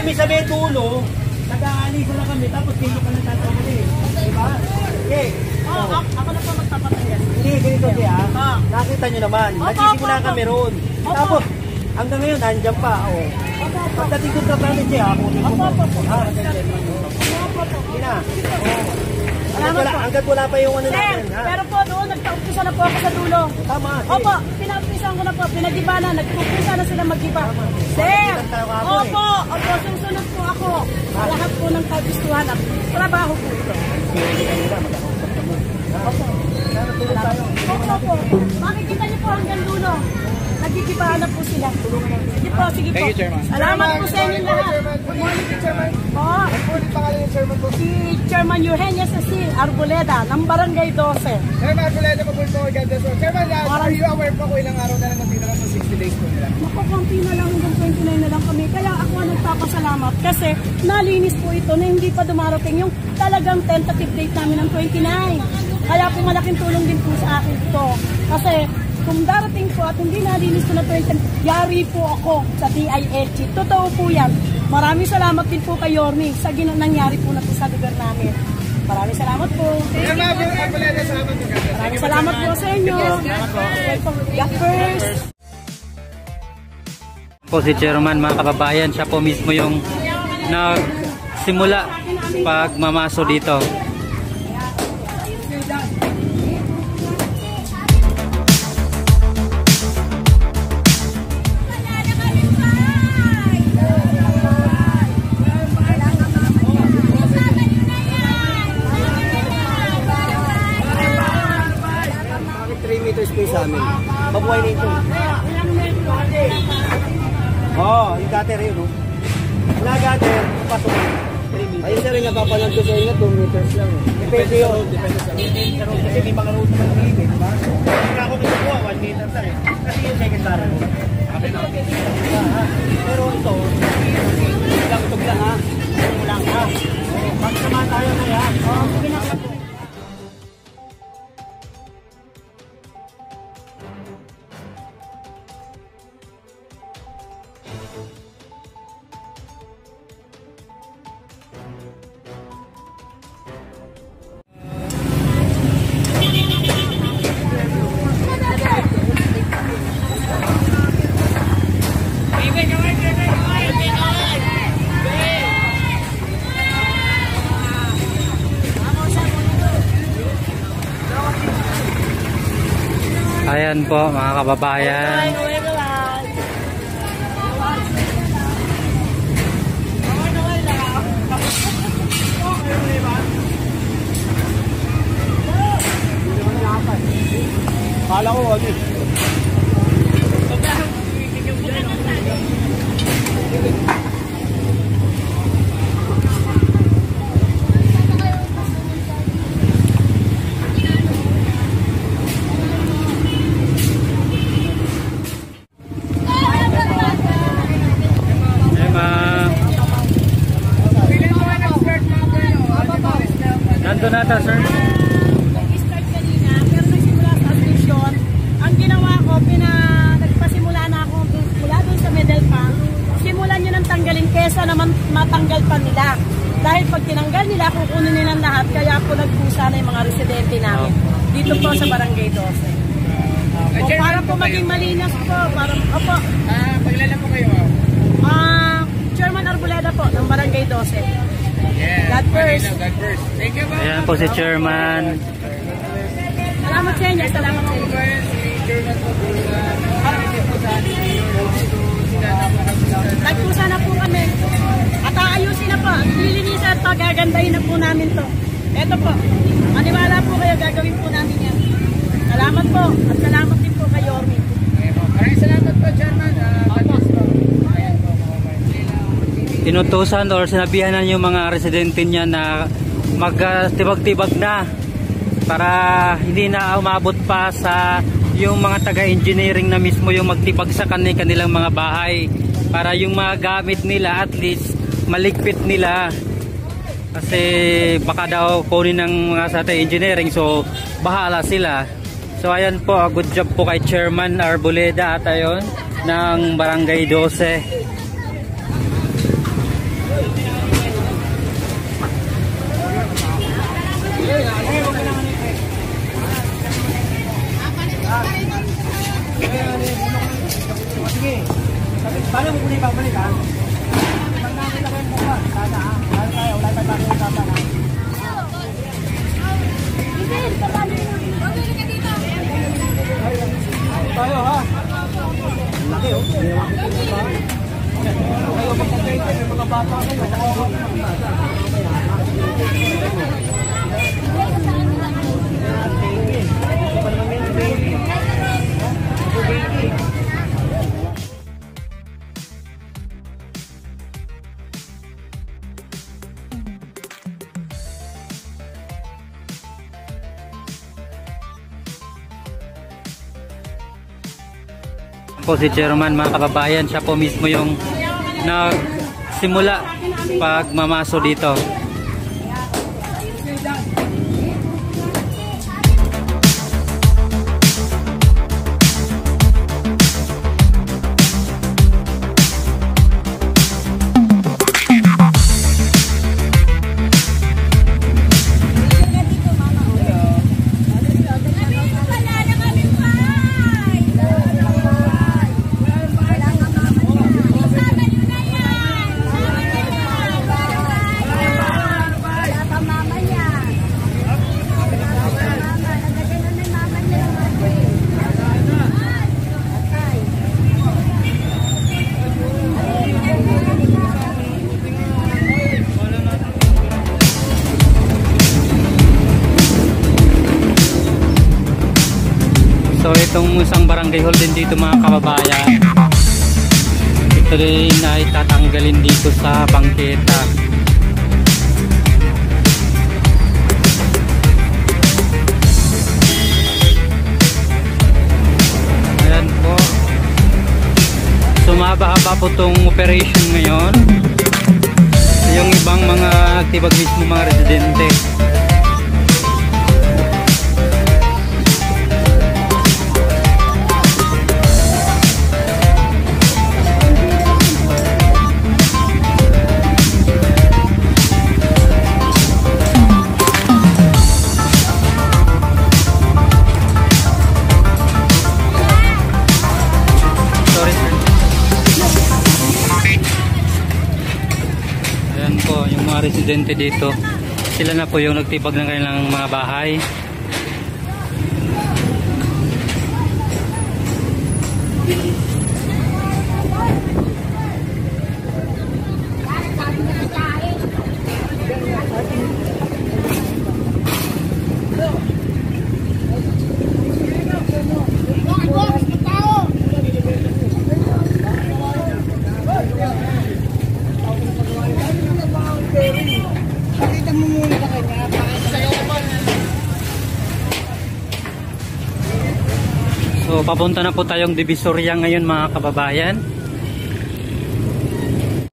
kami sa may dulo, nag-aalisa na kami, tapos dito ka nagtatawali. Diba? Okay. Ako na po magpapatayan. Hindi, ganito siya. Nakita nyo naman, nagsisimula kami roon. Tapos, hanggang ngayon, nandiyan pa. Pagdating ko sa namin siya, kunin ko po. Hindi na. Hanggang wala pa yung ano natin. Pero po doon, nagpa-umpisa na po ako sa dulo. Tama. Opo, pinag-umpisahan ko na po. Pinag-iba na, nag-umpisa na sila mag-iba. Sir! Opo, susunod po ako. Lahat po ng kagustuhan at trabaho po ito. Opo. Makikita niyo po hanggang dulo. Nagkikibahan na po sila. Sige po, sige po. Salamat po sa inyo lahat. Good morning, Chairman. Ulit pangalan yung Chairman po. Si Chairman Eugenia Ceci Arboleda ng Barangay 12. Chairman Arboleda po po agad. Chairman, are you aware po kung ilang araw na lang natira sa 60 days po nila? Makakunti na lang, hanggang 29 na lang kami. Kaya ako nagpapasalamat kasi nalinis po ito na hindi pa dumarating yung talagang tentative date namin ng 29. Kaya po malaking tulong din po sa akin ito. Kasi kung darating po at hindi nalinis ko na 20, yari po ako sa DILG. Totoo po yan. Maraming salamat din po kay Yorme sa nangyari po na po sa lugar namin. Maraming salamat po. Maraming salamat po sa inyo. God first. Po si Chairman, mga kababayan, siya po mismo yung nagsimula pagmamaso dito. Sa amin. Mabuhay na ito. Yung gutter yun, no? Wala gutter, pasok. Ayun na rin, napapalag ko sa inyo, 2 meters lang. Depende yun. Depende sa road. Kasi may mga road naman dito, diba? Kaya ako kinukuha, 1 meter na eh. Kasi yung second barrel. Pero ito, tuglang lang ha. Tuglang ha. Magsama tayo na yan. Sige na. Ayan po mga kababayan. Kala ko ano. Nandun nata, sir. Nag-start kanina, pero nagsimula sa station. Ang ginawa ko, nagpasimula na ako mula doon sa middle pang. Simulan nyo nang tanggalin kesa naman matanggal pa nila. Dahil pag tinanggal nila, kukunin nilang lahat. Kaya po nagpusa na yung mga residente namin. Dito po sa Barangay 12. Para po maging malinas po. Opo. Paglalala po kayo? Chairman Arboleda po, ng Barangay 12. Yeah. God first. God first. Thank you, ma'am. Ayan po si Chairman. Salamat sa inyo. Salamat sa inyo. Nagpusa na po kami. At aayusin na po. Lilinisan at pagagandahin na po namin to. Eto po. Maniwala po kayo, gagawin po namin yan. Salamat po. At salamat din po kay Yorme. Maraming salamat po, Chairman. Tinutusan or sinabihan na yung mga residente niya na magtibag-tibag na para hindi na umabot pa sa yung mga taga-engineering na mismo yung magtibag sa kanilang mga bahay para yung mga gamit nila at least maligpit nila kasi baka daw kunin ng mga sa engineering, so bahala sila. So ayan po, good job po kay Chairman Arboleda at ayon ng Barangay 12. Po si Chairman, mga kababayan, siya po mismo yung nagsimula pagmamaso dito. So itong isang barangay hall din dito, mga kababayan, ito din ay tatanggalin dito sa bangketa. Ayan po, sumaba-haba po itong operation ngayon. Yung ibang mga aktibag mismo, mga residente. Yung mga residente dito, sila na po yung nagtibag ng kanilang mga bahay. So papunta na po tayong Divisoria ngayon, mga kababayan.